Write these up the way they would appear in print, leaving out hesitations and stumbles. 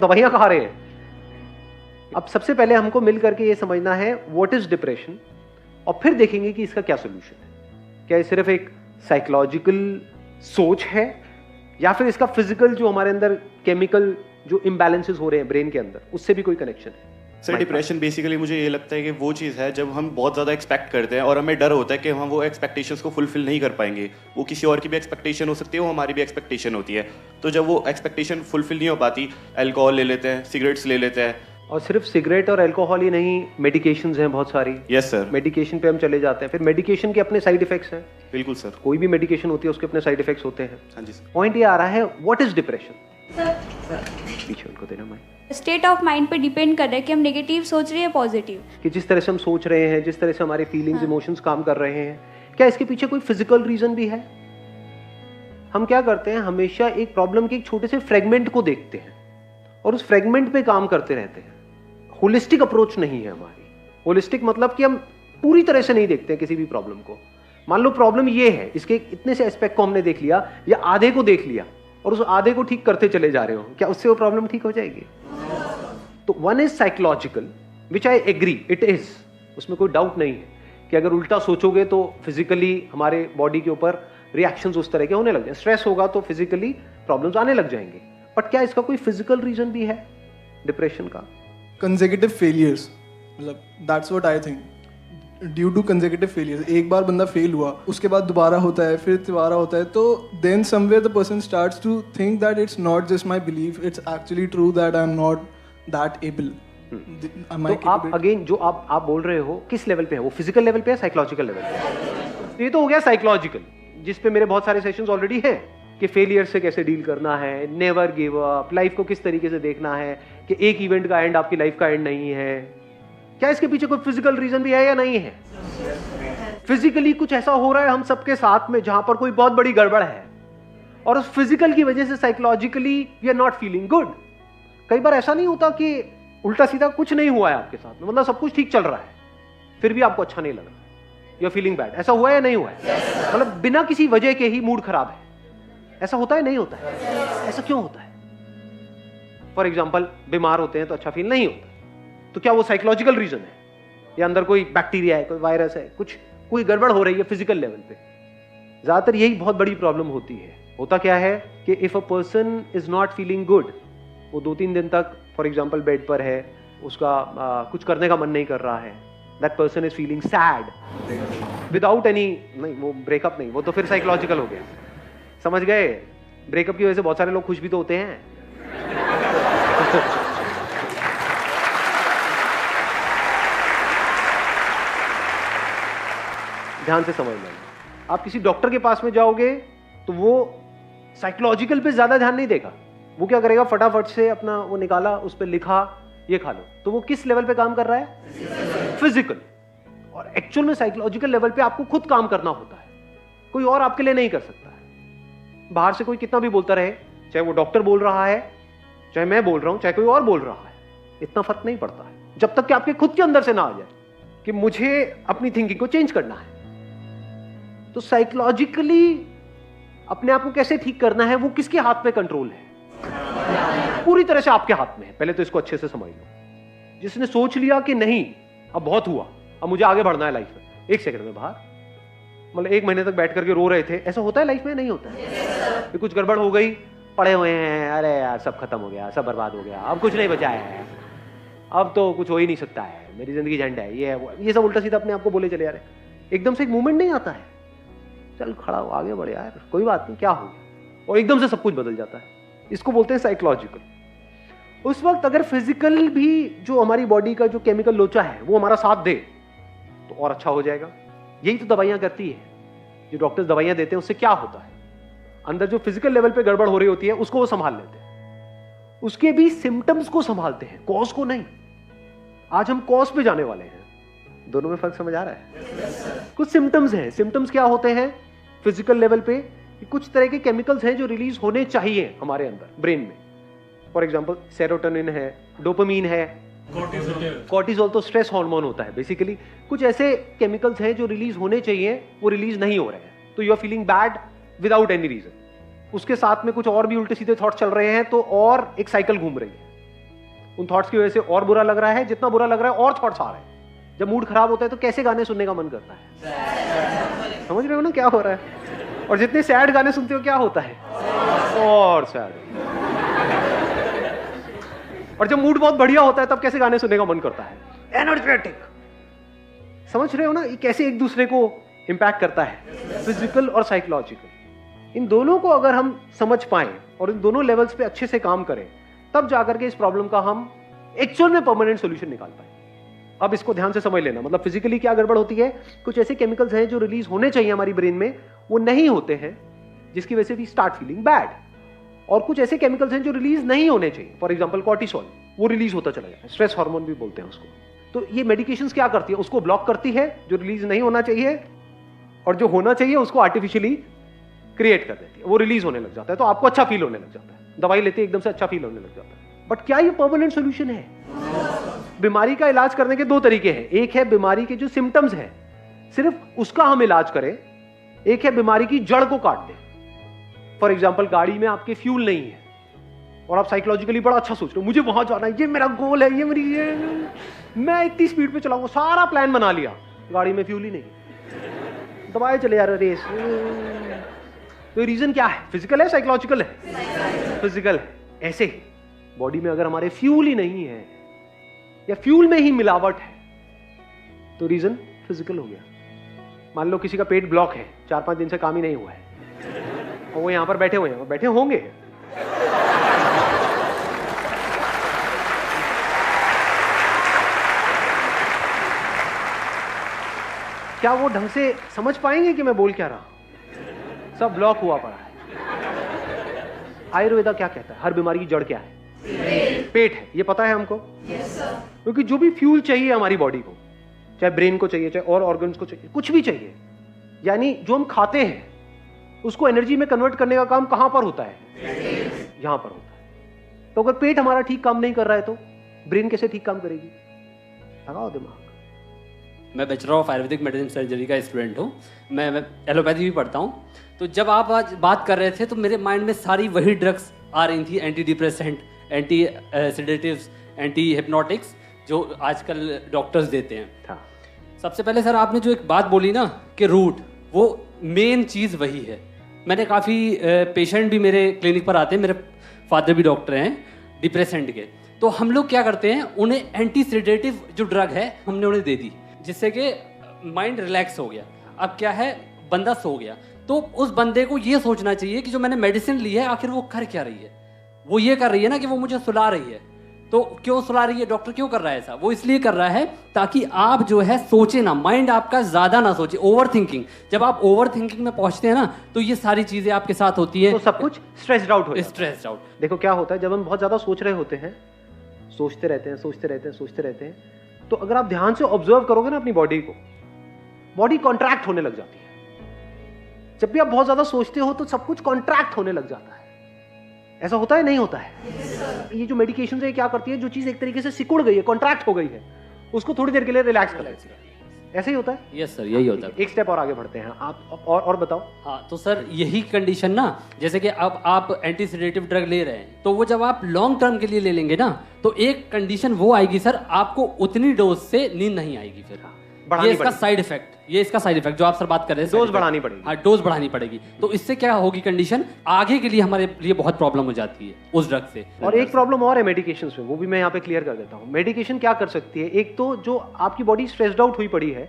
दवाइयां खा रहे हैं। अब सबसे पहले हमको मिल करके ये समझना है व्हाट इज डिप्रेशन, और फिर देखेंगे कि इसका क्या सोल्यूशन है। क्या ये सिर्फ एक साइकोलॉजिकल सोच है या फिर इसका फिजिकल जो हमारे अंदर केमिकल जो इम्बैलेंसेस हो रहे हैं ब्रेन के अंदर, उससे भी कोई कनेक्शन है? सर डिप्रेशन बेसिकली मुझे ये लगता है कि वो चीज़ है जब हम बहुत ज़्यादा एक्सपेक्ट करते हैं और हमें डर होता है कि हम वो एक्सपेक्टेशंस को फुलफिल नहीं कर पाएंगे। वो किसी और की भी एक्सपेक्टेशन हो सकती है, वो हमारी भी एक्सपेक्टेशन होती है। तो जब वो एक्सपेक्टेशन फुलफिल नहीं हो पाती, अल्कोहल ले लेते हैं, सिगरेट्स ले लेते हैं। और सिर्फ सिगरेट और अल्कोहल ही नहीं, मेडिकेशंस हैं बहुत सारी। Yes sir. मेडिकेशन पे हम चले जाते हैं, फिर मेडिकेशन के अपने साइड इफेक्ट्स हैं। बिल्कुल सर। कोई भी मेडिकेशन होती है उसके अपने साइड इफेक्ट्स होते हैं। हाँ जी सर। पॉइंट ये आ रहा है व्हाट इज डिप्रेशन। पीछे उनको देना मैं। स्टेट ऑफ माइंड पे डिपेंड कर रहा है कि हम नेगेटिव सोच रहे हैं पॉजिटिव, कि जिस तरह से हम सोच रहे हैं, जिस तरह से हमारे फीलिंग्स इमोशंस काम कर रहे हैं, क्या इसके पीछे कोई फिजिकल रीजन भी है? हम क्या करते हैं, हमेशा एक प्रॉब्लम के एक छोटे से फ्रेगमेंट को देखते हैं और उस फ्रेगमेंट पे काम करते रहते हैं। होलिस्टिक अप्रोच नहीं है हमारी। होलिस्टिक मतलब कि हम पूरी तरह से नहीं देखते हैं किसी भी प्रॉब्लम को। मान लो प्रॉब्लम ये है, इसके इतने से एस्पेक्ट को हमने देख लिया या आधे को देख लिया और उस आधे को ठीक करते चले जा रहे हो, क्या उससे वो प्रॉब्लम ठीक हो जाएगी? तो one is psychological which I agree it is, उसमें कोई डाउट नहीं है कि अगर उल्टा सोचोगे तो फिजिकली हमारे बॉडी के ऊपर रिएक्शंस उस तरह के होने लग जाए। स्ट्रेस होगा तो फिजिकली प्रॉब्लम्स आने लग जाएंगे। बट क्या इसका कोई फिजिकल रीजन भी है डिप्रेशन का? कंसेक्यूटिव फेलियर्स, मतलब that's what I think, due to consecutive failures. एक बार बंदा फेल हुआ, उसके बाद दोबारा होता है, फिर दोबारा होता है, तो then somewhere the person starts to think that it's not just my belief, it's actually true that I am not that able. तो आप अगेन जो आप बोल रहे हो किस लेवल पे है, वो फिजिकल लेवल पे है, साइकोलॉजिकल लेवल पे? ये तो हो गया साइकोलॉजिकल, जिस पे मेरे बहुत सारे सेशंस ऑलरेडी हैं कि फेलियर से कैसे डील करना है, नेवर गिव अप, लाइफ को किस तरीके से देखना है कि एक इवेंट का एंड आपकी लाइफ का एंड नहीं है। क्या इसके पीछे कोई फिजिकल रीजन भी है या नहीं है? फिजिकली कुछ ऐसा हो रहा है हम सबके साथ में जहां पर कोई बहुत बड़ी गड़बड़ है और उस फिजिकल की वजह से psychologically we are not feeling good. कई बार ऐसा नहीं होता कि उल्टा सीधा कुछ नहीं हुआ है आपके साथ में, मतलब सब कुछ ठीक चल रहा है, फिर भी आपको अच्छा नहीं लग रहा, यू आर फीलिंग बैड। ऐसा हुआ है या नहीं हुआ है? मतलब बिना किसी वजह के ही मूड खराब है, ऐसा होता है नहीं होता है? ऐसा क्यों होता है? फॉर एग्जाम्पल बीमार होते हैं तो अच्छा फील नहीं होता, तो क्या वो साइकोलॉजिकल रीजन है या अंदर कोई बैक्टीरिया है, कोई वायरस है, कुछ कोई गड़बड़ हो रही है फिजिकल लेवल पे? ज्यादातर यही बहुत बड़ी प्रॉब्लम होती है। होता क्या है कि if a person is not feeling good, वो 2-3 दिन तक फॉर एग्जाम्पल बेड पर है, उसका कुछ करने का मन नहीं कर रहा है, that person is feeling sad without any, नहीं वो ब्रेकअप नहीं, वो तो फिर साइकोलॉजिकल हो गया। समझ गए? ब्रेकअप की वजह से बहुत सारे लोग खुश भी तो होते हैं। ध्यान से समझ लेना, आप किसी डॉक्टर के पास में जाओगे तो वो साइकोलॉजिकल पे ज्यादा ध्यान नहीं देगा। वो क्या करेगा, फटाफट से अपना वो निकाला, उस पर लिखा ये खा लो, तो वो किस लेवल पे काम कर रहा है? फिजिकल। और एक्चुअल में साइकोलॉजिकल लेवल पे आपको खुद काम करना होता है, कोई और आपके लिए नहीं कर सकता है। बाहर से कोई कितना भी बोलता रहे, चाहे वो डॉक्टर बोल रहा है, चाहे मैं बोल रहा हूं, चाहे कोई और बोल रहा है, इतना फर्क नहीं पड़ता है जब तक कि आपके खुद के अंदर से ना आ जाए कि मुझे अपनी थिंकिंग को चेंज करना है। तो साइकोलॉजिकली अपने आप को कैसे ठीक करना है, वो किसके हाथ में कंट्रोल है? पूरी तरह से आपके हाथ में है। पहले तो इसको अच्छे से समझ लो। जिसने सोच लिया कि नहीं अब बहुत हुआ, अब मुझे आगे बढ़ना है लाइफ में, 1 सेकंड में बाहर, मतलब 1 महीने तक बैठ करके रो रहे थे, ऐसा होता है लाइफ में? नहीं होता है। कुछ गड़बड़ हो गई, पड़े हुए हैं, अरे यार सब खत्म हो गया, सब बर्बाद हो गया, अब कुछ नहीं बचा है, अब तो कुछ हो ही नहीं सकता है, मेरी जिंदगी झंड है, ये सब उल्टा सीधा अपने आप को बोले चले जा रहे। एकदम से एक मूवमेंट नहीं आता है, चल खड़ा हो, आगे बढ़े यार, कोई बात नहीं, क्या हो गया, और एकदम से सब कुछ बदल जाता है। इसको बोलते हैं साइकोलॉजिकल। उस वक्त अगर फिजिकल भी जो हमारी बॉडी का जो केमिकल लोचा है वो हमारा साथ दे तो और अच्छा हो जाएगा। यही तो दवाइयां करती है, जो डॉक्टर्स दवाइयां देते हैं उससे क्या होता है, अंदर जो फिजिकल लेवल पे गड़बड़ हो रही होती है उसको वो संभाल लेते हैं, उसके भी सिम्टम्स को संभालते हैं, कॉज को नहीं। आज हम कॉज पे जाने वाले हैं। दोनों में फर्क समझ आ रहा है? कुछ सिम्टम्स हैं। सिम्टम्स क्या होते हैं फिजिकल लेवल पे? कुछ तरह के केमिकल्स हैं जो रिलीज होने चाहिए हमारे अंदर ब्रेन में। फॉर एग्जांपल सेरोटोनिन है, डोपामीन है, कॉर्टिसोल तो स्ट्रेस हार्मोन होता है बेसिकली। कुछ ऐसे केमिकल्स हैं जो रिलीज होने चाहिए, वो रिलीज नहीं हो रहे हैं, तो you are feeling bad without any reason. उसके साथ में कुछ और भी उल्टे सीधे थॉट चल रहे हैं, तो और एक साइकिल घूम रही है। उन थॉट्स की वजह से और बुरा लग रहा है, जितना बुरा लग रहा है और थॉट्स आ रहे हैं। जब मूड खराब होता है तो कैसे गाने सुनने का मन करता है? समझ रहे हो ना क्या हो रहा है? और जितने सैड गाने सुनते हो क्या होता है? और सैड। और जब मूड बहुत बढ़िया होता है तब कैसे गाने सुनने का मन करता है? एनर्जेटिक। समझ रहे हो ना ये कैसे एक दूसरे को इंपैक्ट करता है, फिजिकल और साइकोलॉजिकल। इन दोनों को अगर हम समझ पाएं और इन दोनों लेवल्स पे अच्छे से काम करें, तब जाकर के इस प्रॉब्लम का हम एक्चुअल में परमानेंट सॉल्यूशन निकाल पाए। अब इसको ध्यान से समझ लेना, मतलब फिजिकली क्या गड़बड़ होती है, कुछ ऐसे केमिकल्स हैं जो रिलीज होने चाहिए हमारी ब्रेन में, वो नहीं होते हैं, जिसकी वजह से वी स्टार्ट फीलिंग बैड। और कुछ ऐसे केमिकल्स हैं जो रिलीज नहीं होने चाहिए, फॉर एग्जांपल कॉर्टिसोल, वो रिलीज होता चला जाता है, स्ट्रेस हार्मोन भी बोलते हैं उसको। तो ये मेडिकेशंस क्या करती है, उसको ब्लॉक करती है, जो रिलीज नहीं होना चाहिए, और जो होना चाहिए उसको आर्टिफिशियली क्रिएट कर देती है, वो रिलीज होने लग जाता है, तो आपको अच्छा फील होने लग जाता है, दवाई लेते एकदम से अच्छा फील होने लग जाता है। बट क्या ये परमानेंट सोल्यूशन है? बीमारी का इलाज करने के दो तरीके हैं, एक है बीमारी के जो सिम्टम्स हैं सिर्फ उसका हम इलाज करें, एक है बीमारी की जड़ को काट दें। फॉर एग्जाम्पल गाड़ी में आपके फ्यूल नहीं है और आप साइकोलॉजिकली बड़ा अच्छा सोच रहे हो, मुझे वहां जाना है, ये मेरा गोल है, मैं इतनी स्पीड पे चलाऊंगा, सारा प्लान बना लिया, गाड़ी में फ्यूल ही नहीं, दबाए चले जा रहे रेस। तो रीजन क्या है? फिजिकल है साइकोलॉजिकल है? फिजिकल है। ऐसे ही बॉडी में अगर हमारे फ्यूल ही नहीं है या फ्यूल में ही मिलावट है तो रीजन फिजिकल हो गया। मान लो किसी का पेट ब्लॉक है, 4-5 दिन से काम ही नहीं हुआ है और वो यहां पर बैठे हुए हैं, बैठे होंगे, क्या वो ढंग से समझ पाएंगे कि मैं बोल क्या रहा? सब ब्लॉक हुआ पड़ा है। आयुर्वेदा क्या कहता है? हर बीमारी की जड़ क्या है? पेट है। ये पता है हमको? क्योंकि जो भी फ्यूल चाहिए हमारी बॉडी को, चाहे ब्रेन को चाहिए, चाहे और ऑर्गन्स को चाहिए, कुछ भी चाहिए, यानी जो हम खाते हैं उसको एनर्जी में कन्वर्ट करने का काम कहां पर होता है? यहां पर होता है। तो अगर पेट हमारा ठीक काम नहीं कर रहा है तो ब्रेन कैसे ठीक काम करेगी? लगाओ दिमाग। मैं bachelor of Ayurvedic medicine surgery का स्टूडेंट हूँ, मैं एलोपैथी भी पढ़ता हूँ। तो जब आप आज बात कर रहे थे तो मेरे माइंड में सारी वही ड्रग्स आ रही थी, anti depressant, anti sedatives, anti hypnotics, जो आजकल डॉक्टर्स देते हैं। सबसे पहले सर आपने जो एक बात बोली ना कि रूट, वो मेन चीज़ वही है। मैंने काफ़ी पेशेंट भी मेरे क्लिनिक पर आते हैं, मेरे फादर भी डॉक्टर हैं डिप्रेसेंट के, तो हम लोग क्या करते हैं, उन्हें एंटी सेडेटिव जो ड्रग है हमने उन्हें दे दी, जिससे कि माइंड रिलैक्स हो गया। अब क्या है, बंदा सो गया, तो उस बंदे को ये सोचना चाहिए कि जो मैंने मेडिसिन ली है आखिर वो कर क्या रही है। वो ये कर रही है ना कि वो मुझे सुला रही है, तो क्यों सुला रही है, डॉक्टर क्यों कर रहा है ऐसा? वो इसलिए कर रहा है ताकि आप जो है सोचे ना, माइंड आपका ज्यादा ना सोचे, ओवर थिंकिंग। जब आप ओवर थिंकिंग में पहुंचते हैं ना तो ये सारी चीजें आपके साथ होती है, तो सब कुछ स्ट्रेस्ड आउट हो जाता है। Stressed out. देखो क्या होता है, जब हम बहुत ज्यादा सोच रहे होते हैं, सोचते रहते हैं, सोचते रहते हैं, सोचते रहते हैं, तो अगर आप ध्यान से ऑब्जर्व करोगे ना अपनी बॉडी को, बॉडी कॉन्ट्रैक्ट होने लग जाती है। जब भी आप बहुत ज्यादा सोचते हो तो सब कुछ कॉन्ट्रैक्ट होने लग जाता है। ऐसा होता है, नहीं होता है? ये जो मेडिकेशन है क्या करती है, जो चीज एक तरीके से सिकुड़ गई है, कॉन्ट्रैक्ट हो गई है, उसको थोड़ी देर के लिए रिलैक्स कर देती है। ऐसे ही होता है? यस सर, यही होता है। एक स्टेप और आगे बढ़ते हैं आप, और बताओ। हाँ, तो सर यही कंडीशन ना, जैसे कि अब आप एंटी सेडेटिव ड्रग ले रहे हैं, तो वो जब आप लॉन्ग टर्म के लिए ले लेंगे ना, तो एक कंडीशन वो आएगी सर, आपको उतनी डोज से नींद नहीं आएगी फिर। ये इसका साइड इफेक्ट, ये इसका साइड इफेक्ट जो आप सर बात कर रहे हैं, डोज बढ़ानी पड़ेगी। हाँ, डोज बढ़ानी पड़ेगी। तो इससे क्या होगी कंडीशन, आगे के लिए हमारे लिए बहुत प्रॉब्लम हो जाती है उस ड्रग से। और एक प्रॉब्लम और है मेडिकेशंस में, वो भी मैं यहाँ पे क्लियर कर देता हूँ। मेडिकेशन क्या कर सकती है, एक तो जो आपकी बॉडी स्ट्रेस्ड आउट हुई पड़ी है,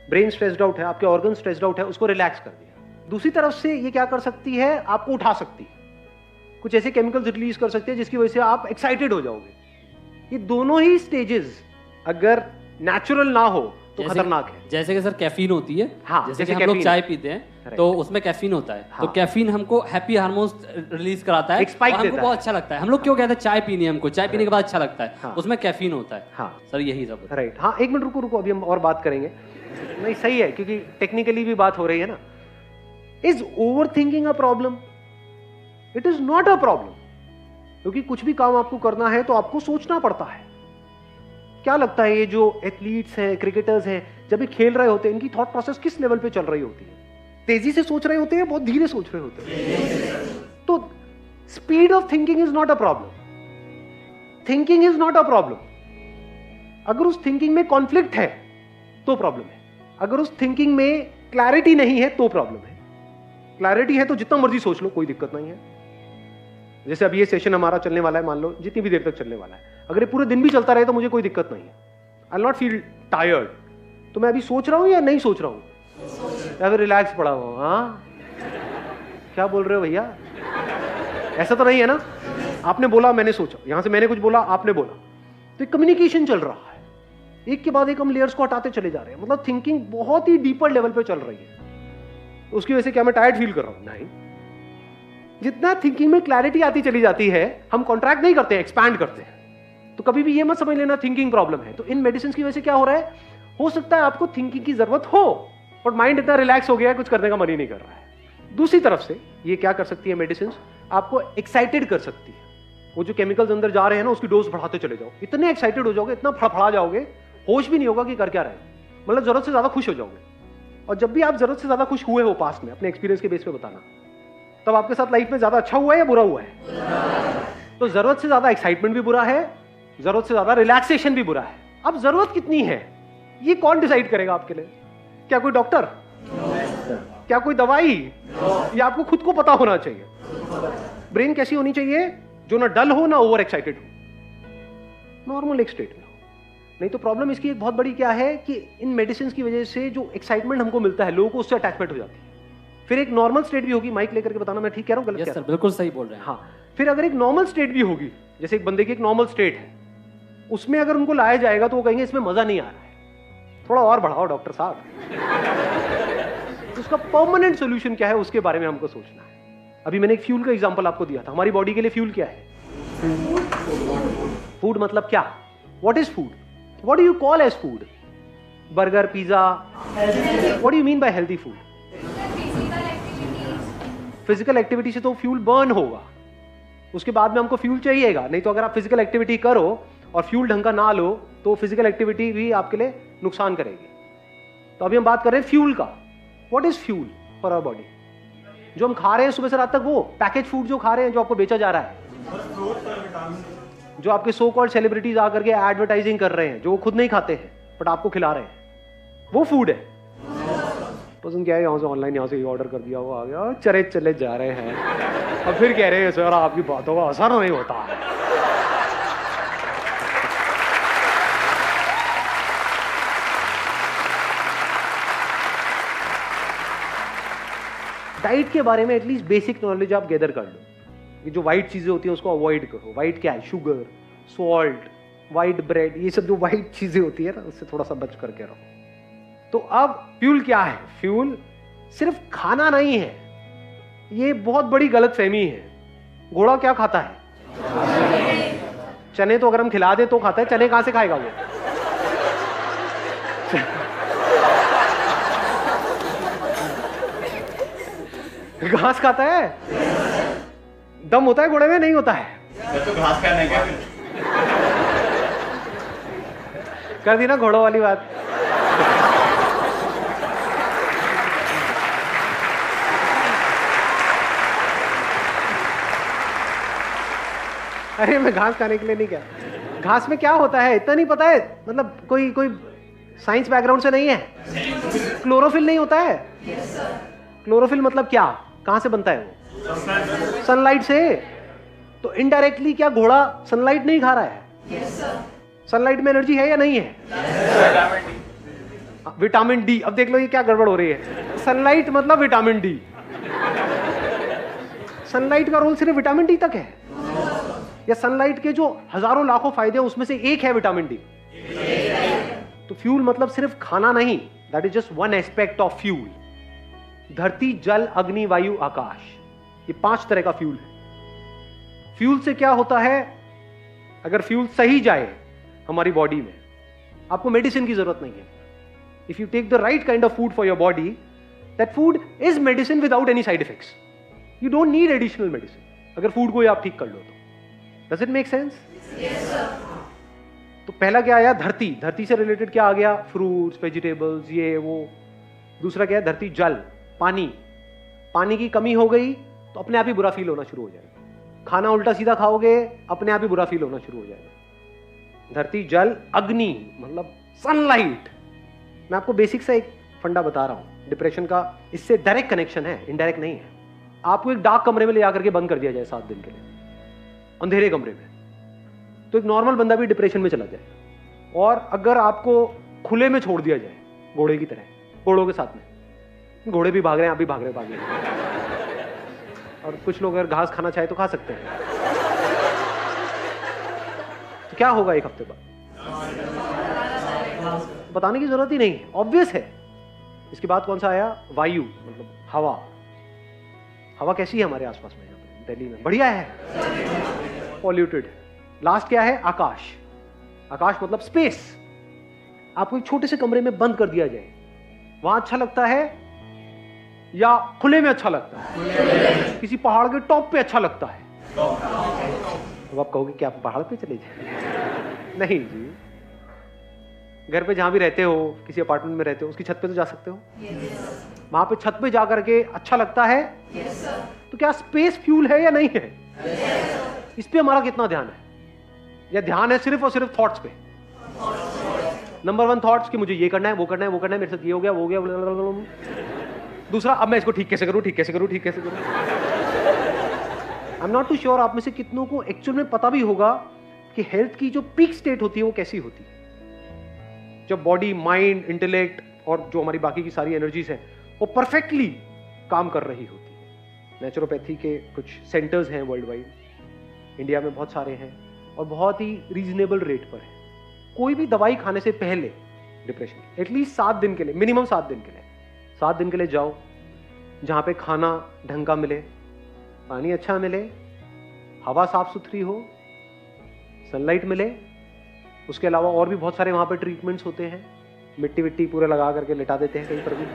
ब्रेन स्ट्रेस्ड आउट है, आपके ऑर्गन स्ट्रेस्ड आउट है, उसको रिलैक्स कर दिया। दूसरी तरफ से ये क्या कर सकती है, आपको उठा सकती है, कुछ ऐसे केमिकल्स रिलीज कर सकती है जिसकी वजह से आप एक्साइटेड हो जाओगे। ये दोनों ही स्टेजेस अगर नेचुरल ना हो तो खतरनाक है। जैसे कि सर कैफीन होती है, हाँ, जैसे कि हम लोग चाय पीते हैं तो उसमें कैफीन होता है, तो कैफीन हमको हैप्पी हार्मोन्स रिलीज कराता है, हमको बहुत अच्छा लगता है। हम लोग क्यों कहते हैं चाय पीनी है, हमको चाय पीने के बाद अच्छा लगता है, उसमें कैफीन होता है। हाँ सर, यही सब। राइट। हाँ, एक मिनट रुको, अभी हम और बात करेंगे। नहीं, सही है, क्योंकि टेक्निकली भी बात हो रही है ना। Is over thinking a problem? It is not a problem, क्योंकि कुछ भी काम आपको करना है तो आपको सोचना पड़ता है। क्या लगता है, ये जो एथलीट्स हैं, क्रिकेटर्स हैं, जब ये खेल रहे होते हैं, इनकी थॉट प्रोसेस किस लेवल पे चल रही होती है? तेजी से सोच रहे होते हैं, बहुत धीरे सोच रहे होते हैं? तो speed of thinking is not a problem. Thinking is not a problem. अगर उस थिंकिंग में कॉन्फ्लिक्ट है तो प्रॉब्लम है. अगर उस थिंकिंग में क्लैरिटी नहीं है तो प्रॉब्लम है. क्लैरिटी है तो जितना मर्जी सोच लो, कोई दिक्कत नहीं है. जैसे अब ये सेशन हमारा चलने वाला है, मान लो जितनी भी देर तक चलने वाला है, अगर ये पूरे दिन भी चलता रहे तो मुझे कोई दिक्कत नहीं है. I will not feel tired. तो मैं अभी सोच रहा हूं या नहीं सोच रहा हूं, या फिर रिलैक्स पड़ा हुआ. हाँ, क्या बोल रहे हो भैया? ऐसा तो नहीं है ना? आपने बोला, मैंने सोचा, यहां से मैंने कुछ बोला, आपने बोला, तो एक कम्युनिकेशन चल रहा है. एक के बाद एक हम लेयर्स को हटाते चले जा रहे हैं. मतलब थिंकिंग बहुत ही डीपर लेवल पे चल रही है. उसकी वजह से क्या मैं टायर्ड फील कर रहा हूं? नहीं. जितना थिंकिंग में क्लैरिटी आती चली जाती है, हम कॉन्ट्रैक्ट नहीं करते हैं, एक्सपैंड करते हैं. तो कभी भी ये मत समझ लेना थिंकिंग प्रॉब्लम है. तो इन मेडिसिन की वजह से क्या हो रहा है, हो सकता है आपको थिंकिंग की जरूरत हो, बट माइंड इतना रिलैक्स हो गया है, कुछ करने का मन ही नहीं कर रहा है. दूसरी तरफ से ये क्या कर सकती है मेडिसिन, आपको एक्साइटेड कर सकती है. वो जो केमिकल्स अंदर जा रहे हैं ना, उसकी डोज बढ़ाते चले जाओ. इतने एक्साइटेड हो जाओगे, इतना फड़फड़ा जाओगे, होश भी नहीं होगा कि कर क्या रहे. मतलब जरूरत से ज्यादा खुश हो जाओगे. और जब भी आप जरूरत से ज्यादा खुश हुए हो पास्ट में, अपने एक्सपीरियंस के बेस पे बताना, तब आपके साथ लाइफ में ज्यादा अच्छा हुआ है या बुरा हुआ है? तो जरूरत से ज्यादा एक्साइटमेंट भी बुरा है, जरूरत से ज्यादा रिलैक्सेशन भी बुरा है. अब जरूरत कितनी है ये कौन डिसाइड करेगा आपके लिए? क्या कोई डॉक्टर? क्या कोई दवाई? या आपको खुद को पता होना चाहिए. ब्रेन कैसी होनी चाहिए? जो ना डल हो ना ओवर एक्साइटेड हो, नॉर्मल एक स्टेट में हो. नहीं तो प्रॉब्लम इसकी एक बहुत बड़ी क्या है कि इन मेडिसिन की वजह से जो एक्साइटमेंट हमको मिलता है, लोगों को उससे अटैचमेंट हो जाती है. फिर एक नॉर्मल स्टेट भी होगी. माइक लेकर के बताना मैं ठीक कह रहा हूं, गलत कह रहा हूं? बिल्कुल सही बोल रहे हैं. हाँ, फिर अगर एक नॉर्मल स्टेट भी होगी, जैसे एक बंदे की एक नॉर्मल स्टेट है, उसमें अगर उनको लाया जाएगा तो वो कहेंगे इसमें मजा नहीं आ रहा है, थोड़ा और बढ़ाओ डॉक्टर साहब. उसका परमानेंट सोल्यूशन क्या है, उसके बारे में हमको सोचना है. अभी मैंने एक फ्यूल का एग्जांपल आपको दिया था. हमारी बॉडी के लिए फ्यूल क्या है? फूड मतलब क्या? What is food? What do you call as food? Burger, pizza? What do you mean by healthy food? Physical activity से तो फ्यूल बर्न होगा, उसके बाद में हमको फ्यूल चाहिएगा. नहीं तो अगर आप फिजिकल एक्टिविटी करो और फ्यूल ढंग का ना लो तो फिजिकल एक्टिविटी भी आपके लिए नुकसान करेगी. तो अभी हम बात कर रहे हैं फ्यूल का. What is fuel for our body? जो हम खा रहे हैं सुबह से रात तक, वो पैकेज फूड जो खा रहे हैं, जो आपको बेचा जा रहा है, जो आपके सो कॉल्ड सेलिब्रिटीज आकर के एडवर्टाइजिंग कर रहे हैं, जो वो खुद नहीं खाते हैं बट आपको खिला रहे हैं, वो फूड है. पसंद क्या है, यहाँ से ऑनलाइन यहाँ से ऑर्डर कर दिया, वो आ गया, चले जा रहे हैं. अब फिर कह रहे हैं सर आपकी बातों का असर नहीं होता है. डाइट के बारे में एटलीस्ट बेसिक नॉलेज आप गैदर कर लो. ये जो वाइट चीजें होती हैं उसको अवॉइड करो. वाइट क्या है? शुगर, सॉल्ट, वाइट ब्रेड, ये सब जो वाइट चीजें होती है ना, उससे थोड़ा सा बच करके रहो. तो अब फ्यूल क्या है? फ्यूल सिर्फ खाना नहीं है. ये बहुत बड़ी गलतफहमी है. घोड़ा क्या खाता है? चने. तो अगर हम खिला दे तो खाता है. चने कहां से खाएगा वो? घास खाता है. दम होता है घोड़े में? नहीं होता है. तो घास खाने क्या कर दी ना घोड़ों वाली बात. अरे मैं घास खाने के लिए नहीं क्या. घास में क्या होता है इतना नहीं पता है? मतलब कोई साइंस बैकग्राउंड से नहीं है? क्लोरोफिल नहीं होता है? क्लोरोफिल मतलब क्या? कहां से बनता है वो? सनलाइट से. तो इनडायरेक्टली क्या घोड़ा सनलाइट नहीं खा रहा है? सनलाइट में एनर्जी है या नहीं है? Vitamin D. अब देख लो ये क्या गड़बड़ हो रही है. सनलाइट मतलब विटामिन डी. सनलाइट का रोल सिर्फ विटामिन डी तक है? या सनलाइट के जो हजारों लाखों फायदे हैं उसमें से एक है विटामिन डी? तो फ्यूल मतलब सिर्फ खाना नहीं. That is just one aspect of fuel. धरती, जल, अग्नि, वायु, आकाश, ये 5 तरह का फ्यूल है. फ्यूल से क्या होता है? अगर फ्यूल सही जाए हमारी बॉडी में, आपको मेडिसिन की जरूरत नहीं है. If you take the right kind of food for your body, that food is medicine without any side effects. You don't need additional medicine. अगर फूड को आप ठीक कर लो तो. Does it make sense? तो पहला क्या आया? धरती. धरती से रिलेटेड क्या आ गया? फ्रूट्स, वेजिटेबल्स, ये वो. दूसरा क्या है? धरती, जल, पानी. पानी की कमी हो गई तो अपने आप ही बुरा फील होना शुरू हो जाएगा. खाना उल्टा सीधा खाओगे, अपने आप ही बुरा फील होना शुरू हो जाएगा। धरती, जल, अग्नि, मतलब सनलाइट। मैं आपको बेसिक सा एक फंडा बता रहा हूं डिप्रेशन का, इससे डायरेक्ट कनेक्शन है, इनडायरेक्ट नहीं है। आपको एक डार्क कमरे में ले जाकर के बंद कर दिया जाए 7 दिन के लिए, अंधेरे कमरे में, तो एक नॉर्मल बंदा भी डिप्रेशन में चला जाए। और अगर आपको खुले में छोड़ दिया जाए, घोड़े की तरह, घोड़ों के साथ में, घोड़े भी भाग रहे हैं, आप भी भाग रहे हैं, और कुछ लोग अगर घास खाना चाहे तो खा सकते हैं, तो क्या होगा एक हफ्ते बाद? बताने की जरूरत ही नहीं, ऑब्वियस है। इसके बाद कौन सा आया? वायु, मतलब हवा। हवा कैसी है हमारे आसपास में? यहाँ पे दिल्ली में बढ़िया है, पॉल्यूटेड। लास्ट क्या है? आकाश। आकाश मतलब स्पेस। आपको एक छोटे से कमरे में बंद कर दिया जाए, वहां अच्छा लगता है या खुले में अच्छा लगता है? किसी पहाड़ के टॉप पे अच्छा लगता है? तो आप कहोगे कि आप पहाड़ पे चले जाए? नहीं जी, घर पे जहां भी रहते हो, किसी अपार्टमेंट में रहते हो, उसकी छत पे तो जा सकते हो। वहां पे छत पे जा करके अच्छा लगता है। तो क्या स्पेस फ्यूल है या नहीं है? इस पे हमारा कितना ध्यान है? या ध्यान है सिर्फ और सिर्फ थॉट्स पे? नंबर 1 थॉट्स कि मुझे ये करना है, वो करना है, वो करना है, मेरे साथ ये हो गया, वो हो गया। दूसरा, अब मैं इसको ठीक कैसे करूं, ठीक कैसे करूं, ठीक कैसे करूं। I am not too sure आप में से कितनों को एक्चुअल में पता भी होगा कि हेल्थ की जो पीक स्टेट होती है वो कैसी होती है, जब बॉडी, माइंड, इंटेलेक्ट और जो हमारी बाकी की सारी एनर्जीज हैं वो परफेक्टली काम कर रही होती है। नेचुरोपैथी के कुछ सेंटर्स हैं वर्ल्ड वाइड, इंडिया में बहुत सारे हैं और बहुत ही रीजनेबल रेट पर है। कोई भी दवाई खाने से पहले डिप्रेशन एटलीस्ट 7 दिन के लिए, मिनिमम 7 दिन के लिए, 7 दिन के लिए जाओ जहां पे खाना ढंग का मिले, पानी अच्छा मिले, हवा साफ सुथरी हो, सनलाइट मिले। उसके अलावा और भी बहुत सारे वहां पे ट्रीटमेंट्स होते हैं, मिट्टी विट्टी पूरे लगा करके लिटा देते हैं कहीं पर भी।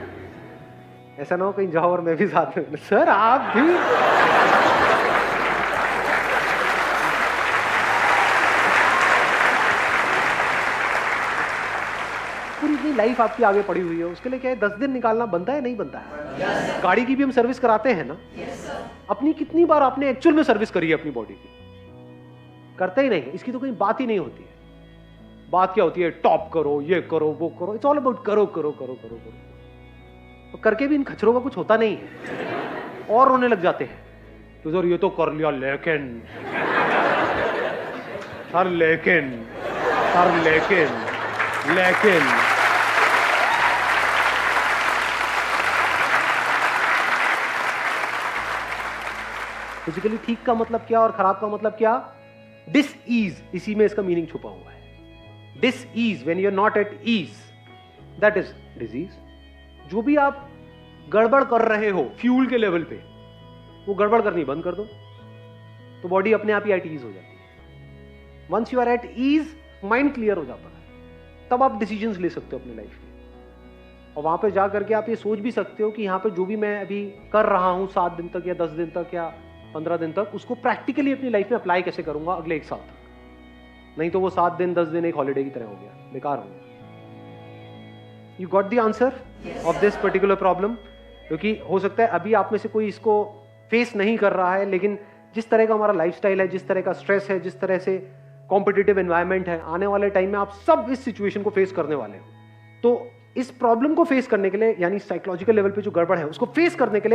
ऐसा ना हो कहीं जाओ और मैं भी साथ में, सर आप भी। पूरी इतनी लाइफ आपकी आगे पड़ी हुई है, उसके लिए क्या है 10 दिन निकालना बनता है नहीं बनता है? गाड़ी की भी हम सर्विस कराते हैं ना। अपनी कितनी बार आपने एक्चुअल में सर्विस करी है अपनी बॉडी की? करते ही नहीं, इसकी तो कहीं बात ही नहीं होती है। बात क्या होती है? टॉप करो, ये करो, वो करो। इट्स ऑल अबाउट करो करो करो करो करो। तो करके भी इन खचरों का कुछ होता नहीं है और रोने लग जाते हैं तो सर ये तो कर लिया लेकिन, सर लेकिन, सर लेकिन, लेकिन। फिजिकली ठीक का मतलब क्या और खराब का मतलब क्या? डिस ईज, इसी में इसका मीनिंग छुपा हुआ है। Disease, when you are not at ease, that is disease. जो भी आप गड़बड़ कर रहे हो फ्यूल के लेवल पे, वो गड़बड़ करनी बंद कर दो तो बॉडी अपने आप ही एट ईज हो जाती है। Once you are at ease, mind clear हो जाता है, तब आप डिसीजंस ले सकते हो अपनी लाइफ में। और वहां पे जा करके आप ये सोच भी सकते हो कि यहाँ पे जो भी मैं अभी कर रहा हूं 7 दिन तक या 10 दिन तक या 15 दिन तक, उसको प्रैक्टिकली अपनी लाइफ में अप्लाई कैसे करूंगा अगले 1 साल तक। नहीं तो वो 7 दिन 10 दिन एक हॉलीडे की तरह हो गया, बेकार हो गया। You got the answer of this particular problem? क्योंकि हो सकता है अभी आप में से कोई इसको फेस नहीं कर रहा है, लेकिन जिस तरह का हमारा लाइफस्टाइल है, जिस तरह का स्ट्रेस है, जिस तरह से कॉम्पिटिटिव एनवायरनमेंट है, आने वाले टाइम में आप सब इस सिचुएशन को फेस करने वाले हो। तो इस प्रॉब्लम को फेस करने के लिए, यानी साइकोलॉजिकल लेवल पे जो गड़बड़ है उसको फेस करने के लिए